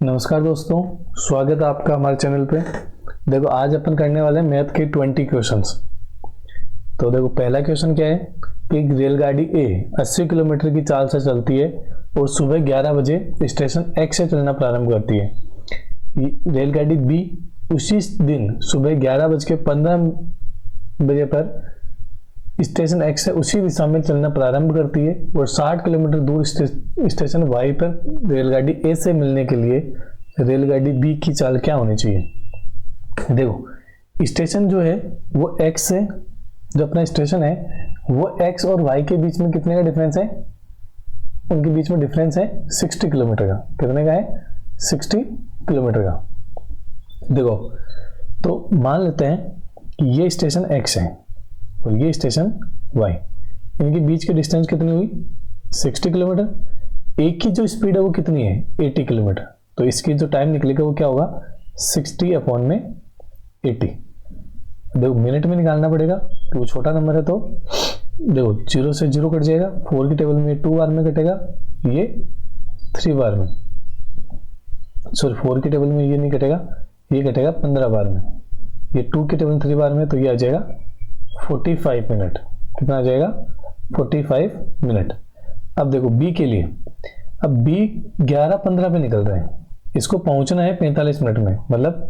नमस्कार दोस्तों, स्वागत है आपका हमारे चैनल पे। देखो आज अपन करने वाले हैं मैथ के 20 क्वेश्चंस। तो देखो पहला क्वेश्चन क्या है कि एक रेलगाड़ी ए 80 किलोमीटर की चाल से चलती है और सुबह 11 बजे स्टेशन एक्स से चलना प्रारंभ करती है। रेलगाड़ी बी उसी दिन सुबह 11:15 बजे पर स्टेशन एक्स से उसी दिशा में चलना प्रारंभ करती है और 60 किलोमीटर दूर स्टेशन वाई पर रेलगाड़ी ए से मिलने के लिए रेलगाड़ी बी की चाल क्या होनी चाहिए। देखो स्टेशन जो है वो एक्स है, जो अपना स्टेशन है वो एक्स और वाई के बीच में कितने का डिफरेंस है, उनके बीच में डिफरेंस है 60 किलोमीटर का। कितने का है? 60 किलोमीटर का। देखो तो मान लेते हैं कि ये स्टेशन एक्स है और ये स्टेशन y, इनके बीच की डिस्टेंस कितनी हुई? 60 किलोमीटर। एक की जो स्पीड है वो कितनी है? 80 किलोमीटर। तो इसकी जो टाइम निकलेगा वो क्या होगा? 60/80। देखो मिनट में निकालना पड़ेगा कि वो छोटा नंबर है, तो देखो 0 से 0 कट जाएगा। 4 की टेबल में 2 बार में कटेगा, ये 3 बार में। सॉरी 4 की टेबल में ये नहीं कटेगा, ये कटेगा 15 बार में। ये 2 की टेबल 3 बार में, तो ये आ जाएगा 45 मिनट। कितना आ जाएगा? 45 मिनट। अब देखो बी के लिए, अब बी 11:15 पे निकल रहे हैं, इसको पहुंचना है 45 मिनट में, मतलब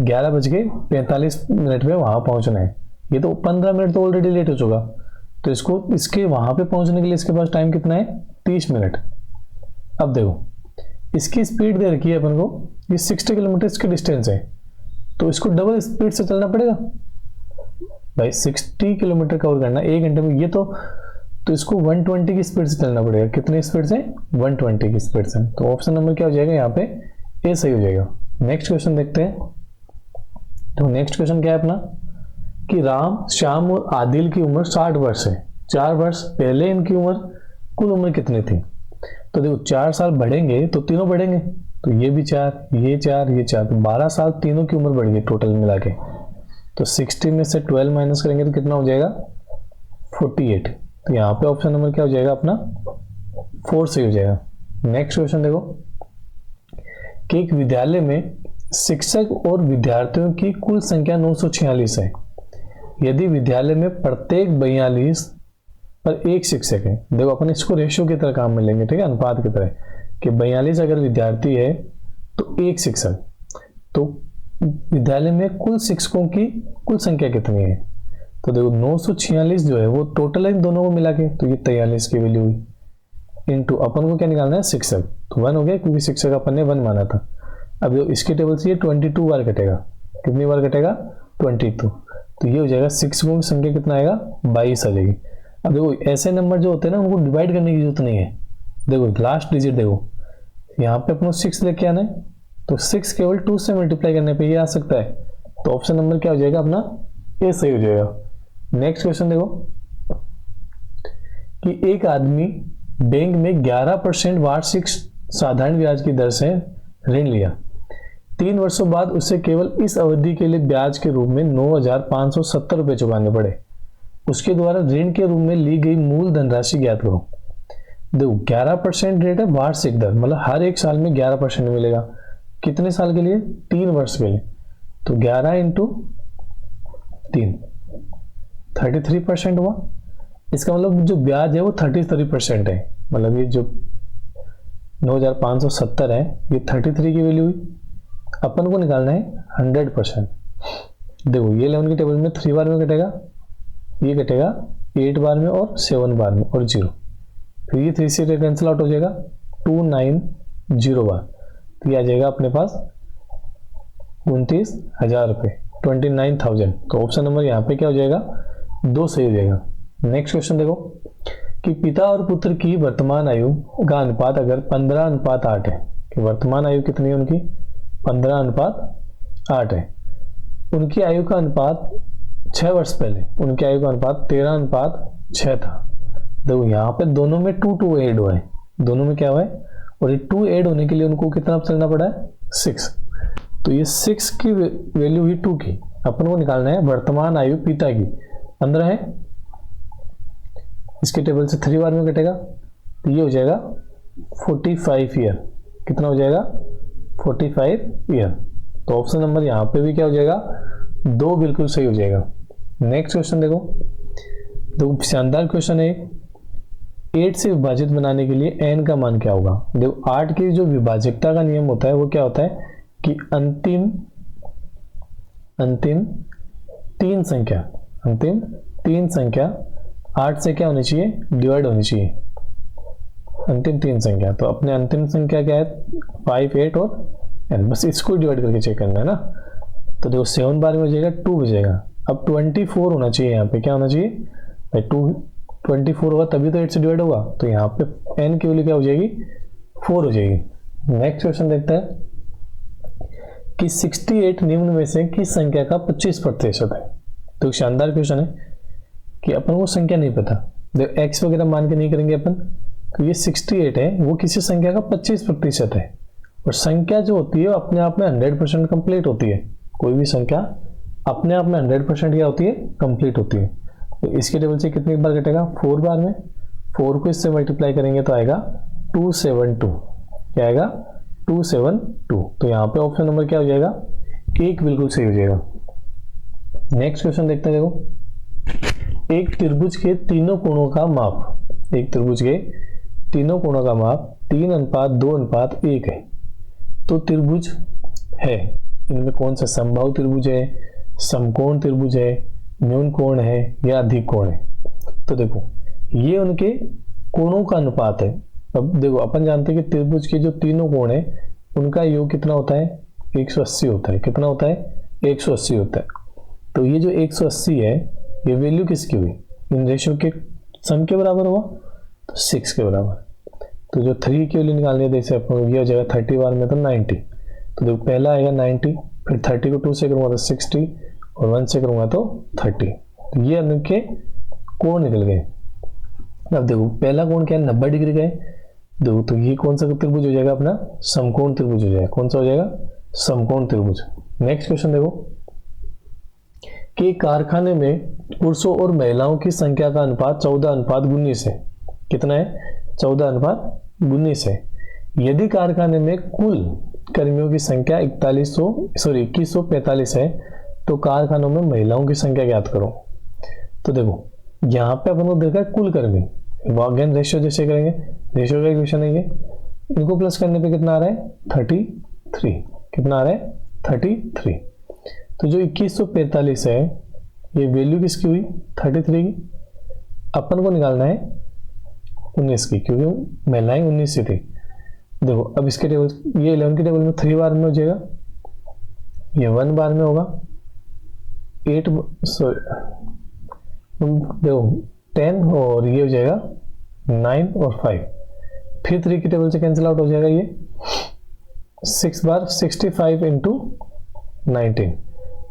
11:45 पे वहां पहुंचना है। ये तो 15 मिनट तो ऑलरेडी लेट हो चुका, तो इसको इसके वहां पे पहुंचने के लिए इसके पास टाइम कितना है? 30 मिनट। अब देखो इसकी स्पीड दे रखी है अपन को, ये 60 किलोमीटर की डिस्टेंस है, तो इसको डबल स्पीड से चलना पड़ेगा भाई। 60 किलोमीटर कवर करना 1 घंटे में, ये तो इसको 120 की स्पीड से चलना पड़ेगा। कितने स्पीड से? 120 की स्पीड से। तो ऑप्शन नंबर क्या हो जाएगा यहाँ पे? ए सही हो जाएगा। नेक्स्ट क्वेश्चन देखते हैं। तो नेक्स्ट क्वेश्चन क्या है अपना कि राम, श्याम और आदिल की उम्र 60 वर्ष है। 4 वर्ष पहले इनकी उम्र कुल उम्र कितनी थी? तो देखो 4 साल बढ़ेंगे तो तीनों बढ़ेंगे, तो ये भी 4, ये 4, ये 4, तो 12 साल तीनों की उम्र बढ़ गई टोटल मिला के। तो 60 में से 12 माइनस करेंगे तो कितना हो जाएगा? 48। तो यहाँ पे ऑप्शन नंबर क्या हो जाएगा अपना? 4 सही हो जाएगा। नेक्स्ट क्वेश्चन देखो कि एक विद्यालय में शिक्षक और विद्यार्थियों की कुल संख्या 946 है। यदि विद्यालय में प्रत्येक 42 पर एक शिक्षक है, देखो अपन इसको रेशियो की तरह काम में लेंगे, ठीक है, अनुपात की तरह, कि 42 अगर विद्यार्थी है तो एक शिक्षक, तो विद्यालय में कुल शिक्षकों की कुल संख्या कितनी है? तो देखो 946 जो है वो टोटल है दोनों को मिला के, तो ये 43 की वैल्यू हुई। इनटू अपन को क्या निकालना है? शिक्षक। तो 1 हो गया क्योंकि शिक्षक अपन ने 1 माना था। अब जो इसके टेबल से ये 22 बार कटेगा। कितनी बार कटेगा? 22। तो ये हो जाएगा शिक्षकों की संख्या कितना आएगा? 22 आ जाएगी। अब देखो ऐसे नंबर जो होते हैं ना उनको डिवाइड करने की जरूरत नहीं है। देखो लास्ट डिजिट देखो, यहाँ पे अपने 6 लेके आना है, तो 6 केवल 2 से मल्टीप्लाई करने पे ये आ सकता है। तो ऑप्शन नंबर क्या हो जाएगा अपना? ए सही हो जाएगा। नेक्स्ट क्वेश्चन देखो कि एक आदमी बैंक में 11% वार्षिक साधारण ब्याज की दर से ऋण लिया। 3 वर्षों बाद उसे केवल इस अवधि के लिए ब्याज के रूप में 9,570 रुपये चुकाने पड़े। उसके द्वारा ऋण के रूप में ली गई मूल धनराशि ज्ञात करो। देखो 11% रेट है वार्षिक दर, मतलब हर एक साल में 11% मिलेगा। कितने साल के लिए? 3 वर्ष के लिए। तो 11 इंटू 3 33% हुआ। इसका मतलब जो ब्याज है वो 33% है, मतलब ये जो 9,570 है ये 33 की वैल्यू हुई। अपन को निकालना है 100%। देखो ये 11 की टेबल में 3 बार में कटेगा, ये कटेगा 8 बार में और 7 बार में और 0, फिर ये 3 से कैंसिल आउट हो जाएगा 290 बार। तो ये आ जाएगा अपने पास 29,000 रुपये, 29,000। तो ऑप्शन नंबर यहाँ पे क्या हो जाएगा? 2 सही हो जाएगा। नेक्स्ट क्वेश्चन देखो कि पिता और पुत्र की वर्तमान आयु का अनुपात अगर 15:8 है, कि वर्तमान आयु कितनी है उनकी? 15:8 है। उनकी आयु का अनुपात 6 वर्ष पहले उनकी आयु का अनुपात 13:6 था। देखो यहाँ पे दोनों में 2 ऐड हुआ है, दोनों में क्या हुआ है, और ये 2 ऐड होने के लिए उनको कितना चलना पड़ा है? 6। तो ये 6 की वैल्यू हुई 2 की। अपन को निकालना है वर्तमान आयु पिता की। 15 है, इसके टेबल से 3 बार में कटेगा, तो ये हो जाएगा 45 ईयर। कितना हो जाएगा? 45 ईयर। तो ऑप्शन नंबर यहाँ पे भी क्या हो जाएगा, 2 बिल्कुल सही हो जाएगा। नेक्स्ट क्वेश्चन देखो, तो शानदार क्वेश्चन है। 8 से विभाजित बनाने के लिए n का मान क्या होगा। देखो 8 की जो विभाजकता का नियम होता है वो क्या होता है कि अंतिम तीन संख्या 8 से क्या होनी चाहिए, डिवाइड होनी चाहिए, अंतिम 3 संख्या। तो अपने अंतिम संख्या क्या है, 5, 8 और n, बस इसको डिवाइड करके चेक करना है ना। तो देखो 7 बार में हो जाएगा 2 बचेगा। अब 24 होना चाहिए, यहाँ पे क्या होना चाहिए भाई, 24 होगा तभी तो 8 से डिवाइड होगा। तो यहाँ पे n की वैल्यू क्या हो जाएगी, 4 हो जाएगी। नेक्स्ट क्वेश्चन देखते हैं कि 68 निम्न में से किस संख्या का 25% है। तो शानदार क्वेश्चन है कि अपन को संख्या नहीं पता, देखो x वगैरह मान के नहीं करेंगे अपन। तो ये 68 है वो किसी संख्या का 25% है, और संख्या जो होती है अपने आप में 100% कंप्लीट होती है। कोई भी संख्या अपने आप में 100% क्या होती है, कंप्लीट होती है। तो इसके टेबल से कितनी बार कटेगा, 4 बार में। 4 को इससे मल्टीप्लाई करेंगे तो आएगा 272, क्या आएगा 272। तो यहाँ पे ऑप्शन नंबर क्या हो जाएगा, 1 बिल्कुल सही हो जाएगा। नेक्स्ट क्वेश्चन देखते हैं। देखो एक त्रिभुज के तीनों कोणों का माप, 3:2:1 है। तो त्रिभुज है, इनमें कौन सा समबाहु त्रिभुज है, समकोण त्रिभुज है, न्यून कोण है या अधिक कोण है। तो देखो ये उनके कोणों का अनुपात है। अब देखो अपन जानते हैं कि त्रिभुज के जो तीनों कोण है उनका योग कितना होता है, 180 होता है। कितना होता है, 180 होता है। तो ये जो 180 है ये वैल्यू किसकी हुई, इन रेशियो के सम के बराबर हुआ, तो 6 के बराबर। तो जो 3 की वैल्यू निकालनी है, जैसे अपन ये हो जाएगा 30 बार में तो 90। तो देखो पहला आएगा 90, फिर 30 को 2 से करूँगा तो 60 और 1 से करूँगा तो 30। तो ये इनके कोण निकल गए। अब देखो पहला कोण क्या है, 90 डिग्री का है। देखो तो ये कौन सा त्रिभुज हो जाएगा, अपना समकोण त्रिभुज हो जाएगा। कौन सा हो जाएगा, समकोण त्रिभुज। नेक्स्ट क्वेश्चन देखो कि कारखाने में पुरुषों और महिलाओं की संख्या का अनुपात 14:19 है। कितना है, 14:19 है। यदि कारखाने में कुल कर्मियों की संख्या 2145 है तो कारखानों में महिलाओं की संख्या ज्ञात करो। तो देखो यहाँ पे अपन को देखा है कुल कर्मी, अगेन रेशियो जैसे करेंगे, रेशियो का इक्वेशन है ये, इनको प्लस करने पे कितना आ रहा है 33। कितना आ रहा है 33। तो जो 2145 है ये वैल्यू किसकी हुई 33 की, अपन को निकालना है 19 की, क्योंकि महिलाएं 19 से थी। देखो अब इसके टेबल, ये 11 के टेबल में 3 बार में हो जाएगा, ये 1 बार में होगा, 8 देखो 10 और ये हो जाएगा 9 और 5, फिर 3 की टेबल से कैंसिल आउट हो जाएगा। ये 6 बार 65 इंटू 19,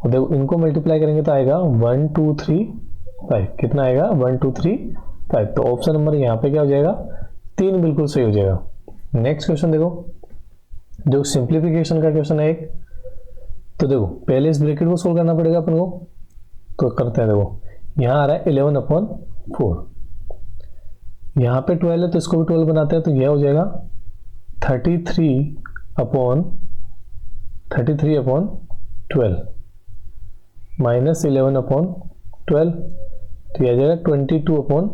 और देखो इनको मल्टीप्लाई करेंगे तो आएगा 1 2 3 5। कितना आएगा 1 2 3 5। तो ऑप्शन नंबर यहाँ पे क्या हो जाएगा 3 बिल्कुल सही हो जाएगा। नेक्स्ट क्वेश्चन देखो, जो सिंप्लीफिकेशन का क्वेश्चन है एक। तो देखो पहले इस ब्रैकेट को सोल्व करना पड़ेगा अपन को, तो करते हैं। देखो यहाँ आ रहा है 11/4, यहाँ पे 12 है तो इसको भी 12 बनाते हैं, तो यह हो जाएगा 33/12 माइनस 11/12, तो यह आ जाएगा 22/12,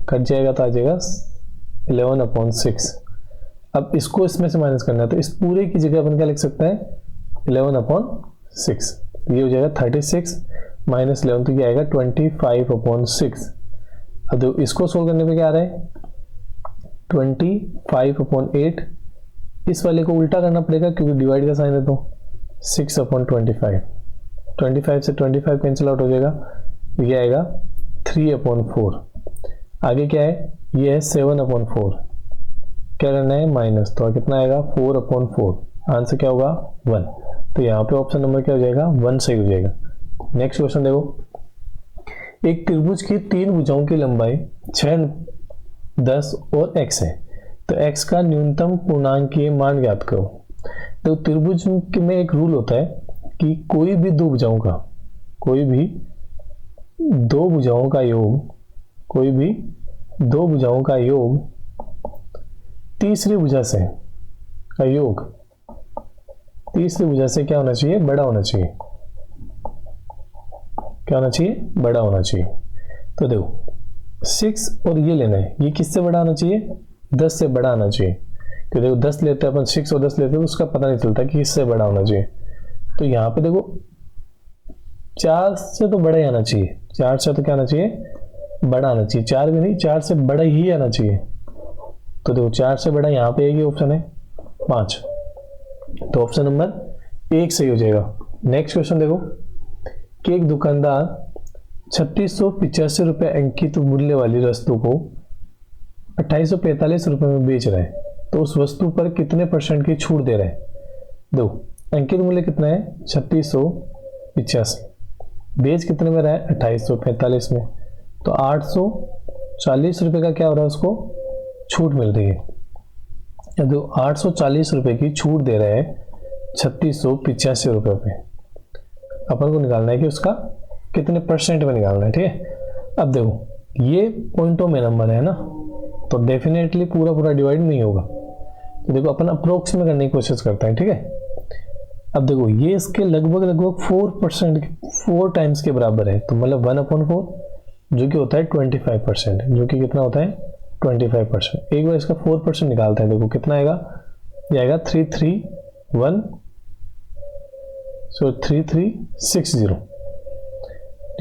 कट जाएगा तो आ जाएगा 11/6। अब इसको इसमें से माइनस करना है, तो इस पूरे की जगह अपन क्या लिख सकते हैं 11/6। ये हो जाएगा 36 माइनस 11, तो ये आएगा 25/6। अब देखो इसको सोल्व करने पे क्या आ रहा है 25/8। इस वाले को उल्टा करना पड़ेगा क्योंकि डिवाइड का साइन है, तो 6/25। 25 से 25 कैंसिल आउट हो जाएगा, ये आएगा 3/4। आगे क्या है, ये है 7/4। क्या करना है माइनस, तो कितना आएगा 4/4। आंसर क्या होगा 1। तो यहाँ पे ऑप्शन नंबर क्या हो जाएगा 1 सही हो जाएगा। नेक्स्ट क्वेश्चन देखो, एक त्रिभुज की 3 भुजाओं की लंबाई 6, 10 और x है, तो x का न्यूनतम पूर्णांकीय मान ज्ञात करो। तो त्रिभुज में एक रूल होता है कि कोई भी दो भुजाओं का योग तीसरी भुजा से का योग तीसरी भुजा से क्या होना चाहिए, बड़ा होना चाहिए। क्या होना चाहिए, बड़ा होना चाहिए। तो देखो 6 और ये लेना है, ये किससे बड़ा आना चाहिए, 10 से बड़ा आना चाहिए। क्योंकि देखो 10 लेते हैं अपन, 6 और 10 लेते हैं तो उसका पता नहीं चलता कि किससे बड़ा होना चाहिए। तो यहाँ पे देखो 4 से तो बड़ा ही आना चाहिए, 4 से तो क्या आना चाहिए, बड़ा आना चाहिए। 4 भी नहीं, 4 से बड़ा ही आना चाहिए। तो देखो 4 से बड़ा यहाँ पे एक ही ऑप्शन है 5, तो ऑप्शन नंबर 1 सही हो जाएगा। नेक्स्ट क्वेश्चन देखो कि एक दुकानदार 3685 रुपये अंकित मूल्य वाली वस्तु को 2845 रुपये में बेच रहा है, तो उस वस्तु पर कितने % की छूट दे रहा है। दो अंकित मूल्य कितना है 3685, बेच कितने में रहा है 2845 में, तो 840 रुपये का क्या हो रहा है, उसको छूट मिल रही है। अब 840 रुपये की छूट दे रहा है 3685 रुपये पे, अपन को निकालना है कि उसका कितने % में निकालना है। ठीक है, अब देखो ये पॉइंटों में नंबर है ना, तो डेफिनेटली पूरा पूरा डिवाइड नहीं होगा। तो देखो अपन अप्रोक्स में करने की कोशिश करते हैं। ठीक है, अब देखो ये इसके लगभग 4% 4 टाइम्स के बराबर है, तो मतलब 1/4 जो कि होता है 25%, जो कि कितना होता है 25%। एक बार इसका 4% निकालते हैं, देखो कितना आएगा, ये आएगा 3360।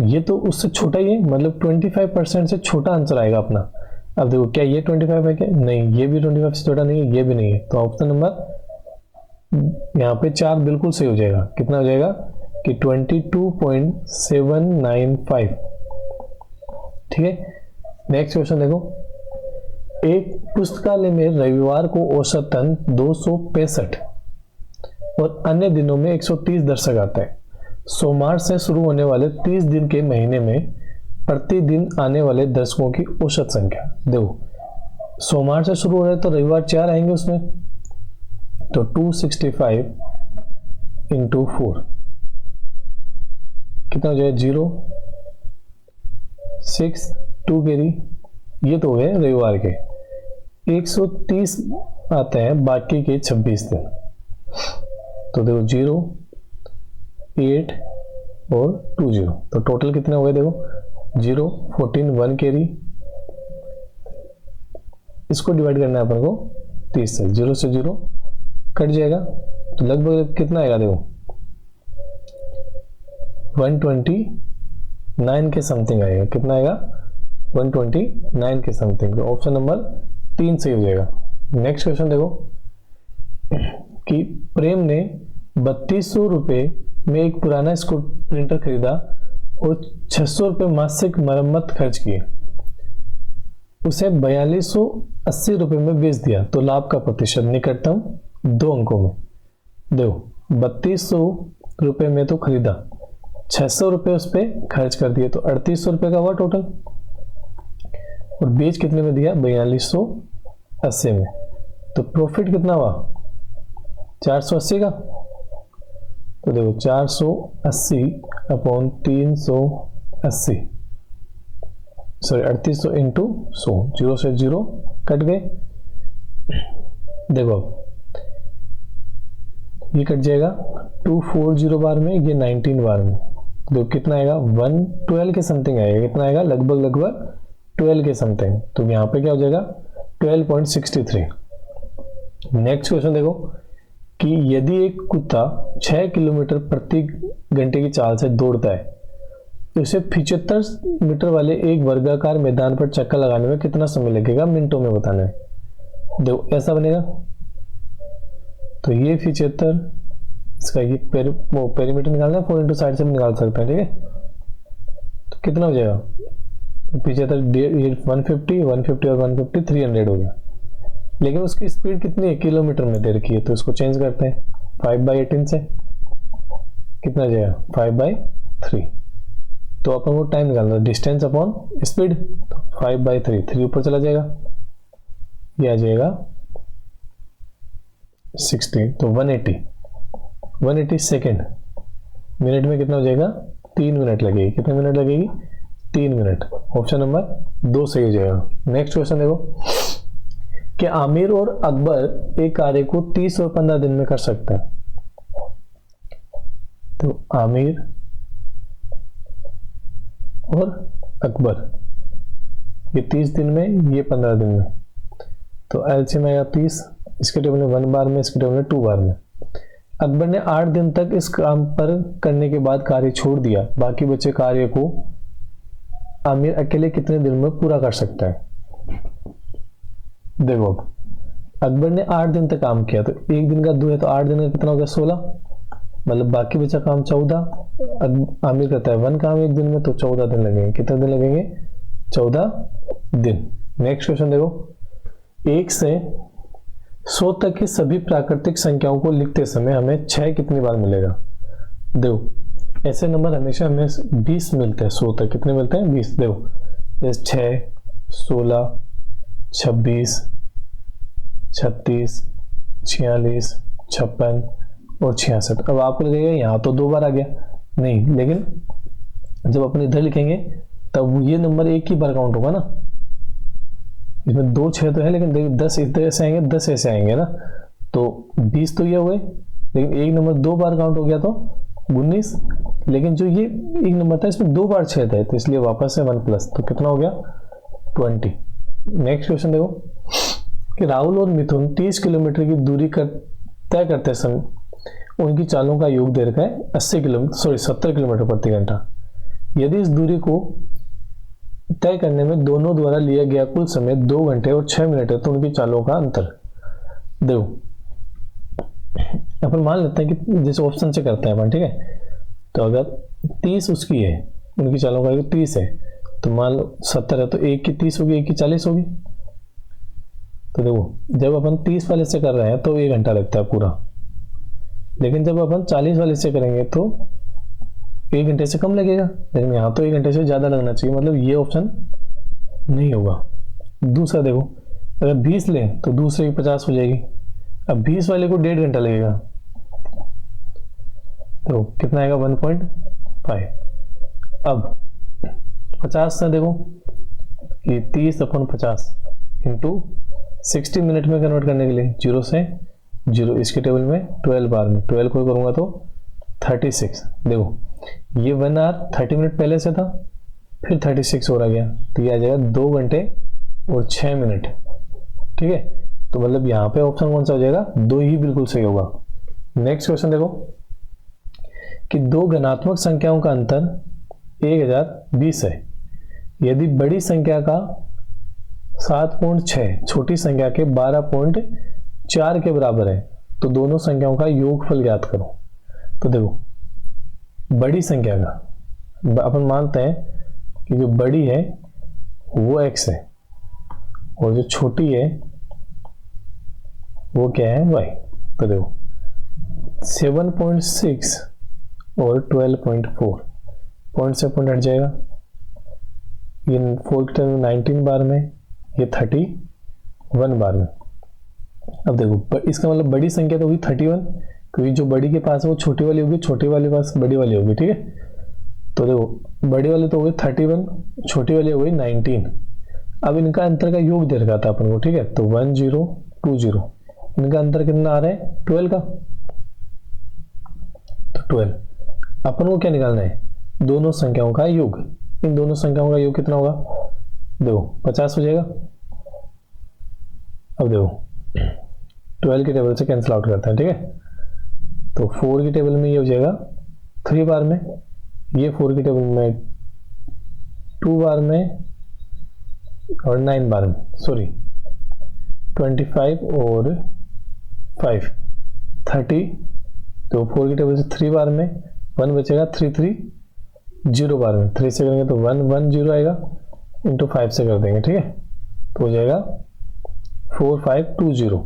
ये तो उससे छोटा ही है, मतलब 25% से छोटा आंसर आएगा अपना। अब देखो क्या ये 25 है क्या, नहीं, ये भी 25 से छोटा नहीं है, ये भी नहीं है। तो ऑप्शन नंबर यहाँ पे 4 बिल्कुल सही हो जाएगा। कितना हो जाएगा कि 22.795। ठीक है, नेक्स्ट क्वेश्चन देखो, एक पुस्तकालय में रविवार को औसतन 265 और अन्य दिनों में 130 दर्शक आते हैं। सोमवार से शुरू होने वाले 30 दिन के महीने में प्रतिदिन आने वाले दर्शकों की औसत संख्या। देखो सोमवार से शुरू हो रहा है तो रविवार 4 आएंगे उसमें, तो 265 इंटू 4 कितना हो जाएगा 0 6 2 कैरी, ये तो है रविवार के। 130 आते हैं बाकी के 26 दिन, तो देखो 0 8 और 2 0, तो टोटल कितने हो गए, देखो 0 14 1 कैरी, इसको डिवाइड करना है अपन को 30 से, 0 से 0 कट जाएगा, तो लगभग कितना आएगा, देखो 129 के समथिंग आएगा। कितना आएगा 129 के समथिंग, तो ऑप्शन नंबर 3 सही हो जाएगा। नेक्स्ट क्वेश्चन देखो कि प्रेम ने 3200 रुपये में एक पुराना स्कूल प्रिंटर खरीदा और 600 रुपये मासिक मरम्मत खर्च किए, उसे 4280 रुपये में बेच दिया, तो लाभ का प्रतिशत निकटतम 2 अंकों में। देखो 3200 रुपये में तो खरीदा, 600 रुपये उस पर खर्च कर दिए, तो 3800 रुपये का हुआ टोटल, और बेच कितने में दिया 4280 में, तो प्रॉफिट कितना हुआ 480 का। तो देखो 480 अपॉन 380, सॉरी 3800 इंटू 100, 0 से 0 कट गए। देखो ये कट जाएगा 240 बार में, ये 19 बार में, देखो कितना आएगा 112 के समथिंग आएगा। कितना आएगा लगभग 12 के समथिंग, तो यहाँ पे क्या हो जाएगा 12.63। नेक्स्ट क्वेश्चन देखो कि यदि एक कुत्ता 6 किलोमीटर प्रति घंटे की चाल से दौड़ता है तो इसे 75 मीटर वाले एक वर्गाकार मैदान पर चक्कर लगाने में कितना समय लगेगा, मिनटों में बताना है। देखो ऐसा बनेगा, तो ये 75, इसका ये पेरीमीटर निकालना है, 4 इंटू साइड से भी निकाल सकते हैं। ठीक है, तो कितना हो जाएगा 75, 150 और 150 300 हो गया, लेकिन उसकी स्पीड कितनी है किलोमीटर में दे रखी है, तो इसको चेंज करते हैं 5/18 से, कितना जाएगा 5/3। तो अपन को टाइम निकालना है, डिस्टेंस अपॉन स्पीड, तो 5/3, 3 ऊपर चला जाएगा, ये आ जाएगा 60, तो 180 सेकेंड। मिनट में कितना हो जाएगा 3 मिनट लगेगी। कितने मिनट लगेगी 3 मिनट। ऑप्शन नंबर 2 सही हो जाएगा। नेक्स्ट क्वेश्चन देखो कि आमिर और अकबर एक कार्य को 30 और 15 दिन में कर सकते हैं। तो आमिर और अकबर ये 30 दिन में, ये 15 दिन में। तो एलसीएम आएगा 30, इसके टेबल में 1 बार में, इसके टेबल में 2 बार में। अकबर ने 8 दिन तक इस काम पर करने के बाद कार्य छोड़ दिया, बाकी बचे कार्य को आमिर अकेले कितने दिन में पूरा कर सकता है। देखो अब अकबर ने 8 दिन तक काम किया, तो एक दिन का 2 है तो 8 दिन का कितना हो गया 16, मतलब बाकी बचा काम 14। आमिर करता है 1 काम एक दिन में, तो 14 दिन लगेंगे। कितने दिन लगेंगे 14 दिन। नेक्स्ट क्वेश्चन देखो, 1 से 100 तक की सभी प्राकृतिक संख्याओं को लिखते समय हमें 6 कितनी बार मिलेगा। देखो ऐसे नंबर हमेशा हमें 20 मिलते हैं 100 तक। कितने मिलते हैं 20। देखो जैसे 6, 16, 26, 36, 46, 56 और 66। अब आपको लगेगा यहाँ तो 2 बार आ गया, नहीं, लेकिन जब अपन इधर लिखेंगे तब ये नंबर एक ही बार काउंट होगा ना। इसमें 2 6 तो है, लेकिन देखिए 10 इधर से आएंगे, 10 ऐसे आएंगे ना, तो 20 तो ये हुए, लेकिन एक नंबर 2 बार काउंट हो गया तो 19। लेकिन जो ये एक नंबर था इसमें 2 बार 6 थे, तो इसलिए वापस से 1 प्लस, तो कितना हो गया 20। नेक्स्ट क्वेश्चन देखो कि राहुल और मिथुन 30 किलोमीटर की दूरी तय करते समय उनकी चालों का योग दे रखा है 70 किलोमीटर प्रति घंटा। यदि इस दूरी को तय करने में दोनों द्वारा लिया गया कुल समय 2 घंटे और 6 मिनट है, तो उनकी चालों का अंतर। देखो अपन मान लेते हैं कि जैसे ऑप्शन से करते हैं अपन, ठीक है। तो अगर 30 उसकी है, उनकी चालों का 30 है, तो मान लो 70 है, तो एक की 30 होगी, एक की 40 होगी। तो देखो जब अपन 30 वाले से कर रहे हैं तो 1 घंटा लगता है पूरा, लेकिन जब अपन 40 वाले से करेंगे तो 1 घंटे से कम लगेगा, लेकिन यहाँ तो 1 घंटे से ज़्यादा लगना चाहिए, मतलब ये ऑप्शन नहीं होगा। दूसरा देखो अगर 20 लें तो दूसरे की 50 हो जाएगी। अब 20 वाले को 1.5 घंटा लगेगा, तो कितना आएगा 1.5। अब 50 से देखो ये 30/50 इंटू 60 मिनट में कन्वर्ट करने के लिए 0 से 0, इसके टेबल में 12 बार में 12 को करूँगा तो 36। देखो ये 1 आवर 30 मिनट पहले से था, फिर 36 और आ गया, तो ये आ जाएगा 2 घंटे और 6 मिनट, ठीक है। तो मतलब यहाँ पे ऑप्शन कौन सा हो जाएगा, 2 ही बिल्कुल सही होगा। नेक्स्ट क्वेश्चन देखो कि 2 धनात्मक संख्याओं का अंतर 1020 है। यदि बड़ी संख्या का 7.6 छोटी संख्या के 12.4 के बराबर है, तो दोनों संख्याओं का योगफल ज्ञात करो। तो देखो बड़ी संख्या का अपन मानते हैं कि जो बड़ी है वो x है और जो छोटी है वो क्या है y। तो देखो 7.6 और 12.4, पॉइंट से पॉइंट हट जाएगा, ये 4 के टर्म 19 बार में, ये 31 बार में। अब देखो इसका मतलब बड़ी संख्या तो होगी 31, क्योंकि जो बड़ी के पास है वो छोटी वाली होगी, छोटी वाले पास बड़ी वाली होगी, ठीक है। तो देखो बड़ी वाली तो हो गई 31, छोटी वाली हो गई 19। अब इनका अंतर का योग दे रखा था अपन को, ठीक है। तो 1020, इनका अंतर कितना आ रहा है 12 का, तो 12। अपन को क्या निकालना है, दोनों संख्याओं का योग। इन दोनों संख्याओं का योग कितना होगा, देखो 50 हो जाएगा। अब देखो 12 के टेबल से कैंसिल आउट करते हैं, ठीक है। तो 4 की टेबल में ये हो जाएगा 3 बार में, ये 4 की टेबल में 2 बार में और 9 बार में, सॉरी 25 और 5 30। तो 4 की टेबल से 3 बार में 1 बचेगा, 330 बार में, 3 से करेंगे तो 110 आएगा, इंटू 5 से कर देंगे, ठीक है। तो हो जाएगा 4520,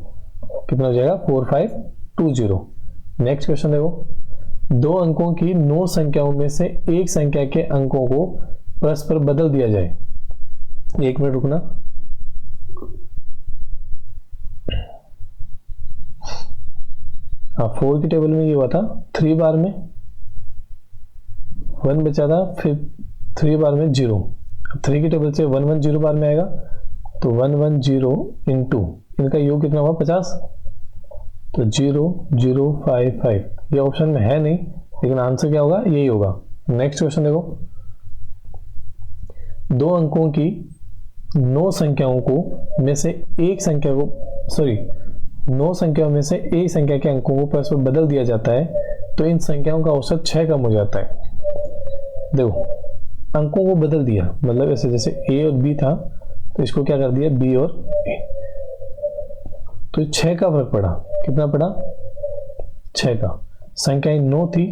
कितना हो जाएगा 4520। नेक्स्ट क्वेश्चन देखो, 2 अंकों की 9 संख्याओं में से एक संख्या के अंकों को परस्पर बदल दिया जाए। 1 मिनट रुकना। हाँ 4 की टेबल में ये हुआ था 3 बार में 1 बचा था, फिर 3 बार में 0। अब 3 की टेबल से 110 बार में आएगा, तो 110 इंटू इनका योग कितना हुआ 50, तो 0055, ये ऑप्शन में है नहीं, लेकिन आंसर क्या होगा, यही होगा। नेक्स्ट क्वेश्चन देखो, 2 अंकों की 9 संख्याओं को में से एक संख्या को, सॉरी 9 संख्याओं में से एक संख्या के अंकों को परस्पर बदल दिया जाता है तो इन संख्याओं का औसत 6 कम हो जाता है। देखो अंकों को बदल दिया, मतलब ऐसे जैसे ए और बी था तो इसको क्या कर दिया बी और ए, तो 6 का फर्क पड़ा। कितना पड़ा, 6 का। संख्याएं 9 थी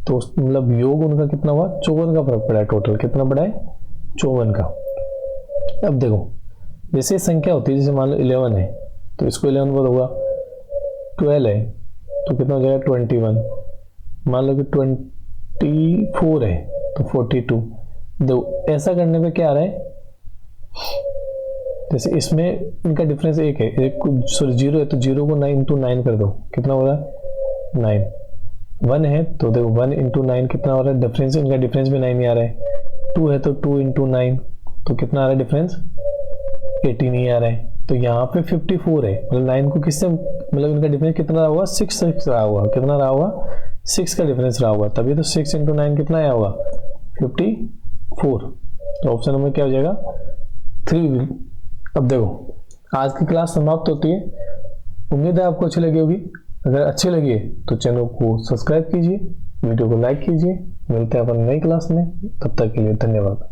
तो मतलब योग उनका कितना हुआ, 54 का फर्क पड़ा है। टोटल कितना पड़ा है, 54 का। अब देखो जैसे संख्या होती है, जैसे मान लो 11 है तो इसको 11 पर होगा, 12 है तो कितना हो जाएगा 21, मान लो कि 24 है तो 42। देखो ऐसा करने पे क्या आ रहा है, जैसे इसमें इनका डिफरेंस एक है, एक सॉरी 0 है तो 0 को 9 इंटू 9 कर दो, कितना हो रहा है 9। 1 है तो देखो 1 इंटू 9 कितना हो रहा है, डिफरेंस इनका डिफरेंस भी 9 ही आ रहा है। 2 है तो 2 इंटू 9 तो कितना आ रहा है डिफरेंस, 18 ही आ रहा है। तो यहाँ पे 54 है, मतलब 9 को किससे, मतलब इनका डिफरेंस कितना रहा होगा, 6 रहा होगा। कितना रहा होगा, 6 का डिफरेंस रहा होगा, तभी तो 6 इंटू 9 कितना आया होगा 54। तो ऑप्शन नंबर क्या हो जाएगा 3। अब देखो आज की क्लास समाप्त होती है, उम्मीद है आपको अच्छी लगी होगी। अगर अच्छी लगी है तो चैनल को सब्सक्राइब कीजिए, वीडियो को लाइक कीजिए। मिलते हैं अपन नई क्लास में, तब तक के लिए धन्यवाद।